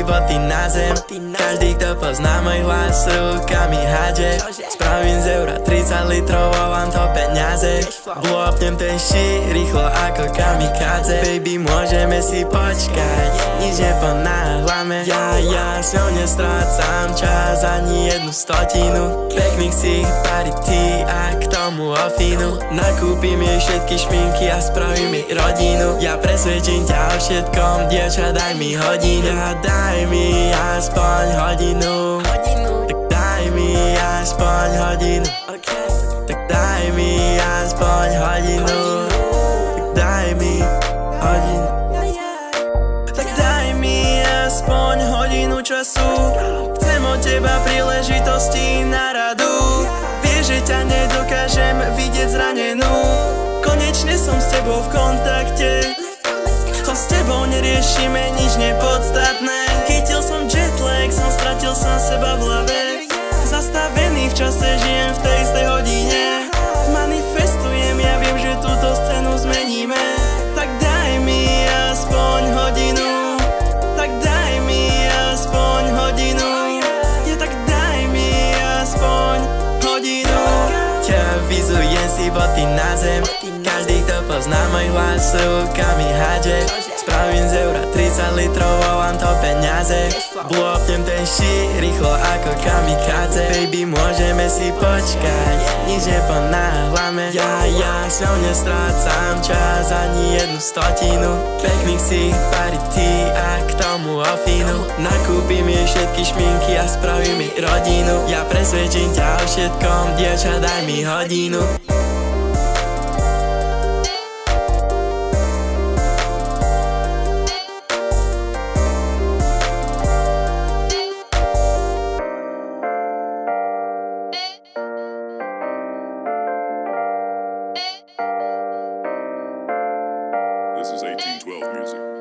boty na zem. Každý, kto pozná môj hlas, rukami hádže. Spravím z eura 30 litrov, vám to peniaze. Blopnem ten shit rýchlo ako kamikádze. Baby, môžeme si počkať, nič neponáhľame. Ja s ňou nestrácam čas ani jednu stotinu. Pekný ksicht, parity a k tomu ofínu. Nakúpim jej všetky šminky a spravím jej rodinu. Ja presvedčím ťa o všetkom, dievča, daj mi hodinu. Daj mi aspoň hodinu. Tak daj mi aspoň hodinu. Tak daj mi aspoň hodinu. Tak daj mi hodinu. Tak daj mi aspoň hodinu času. Chcem od teba príležitosti na radu. Vieš, že ťa nedokážem vidieť zranenú. Konečne som s tebou v kontakte. To s tebou neriešime nič nepodstatné. Chytil som jetlag, som stratil sám seba v hlave. Zastavený v čase, žijem v tej istej hodine. Manifestujem, ja viem, že túto scénu zmeníme. Tak daj mi aspoň hodinu. Tak daj mi aspoň hodinu. Ja tak daj mi aspoň hodinu. Vizujem si boty na zem. Každý, kto pozná môj hlas, rukami hádže. Spravím z eura 30 litrov, vám to peniaze. Blopnem ten shit rýchlo ako kamikádze. Baby, môžeme si počkať, nič neponáhľame. Ja s ňou nestrácam čas ani jednu stotinu. Pekný ksicht, parity a k tomu ofínu. Nakúpim jej všetky šminky a spravím jej rodinu. Ja presvedčím ťa o všetkom, dievča, daj mi hodinu. This is 1812 music.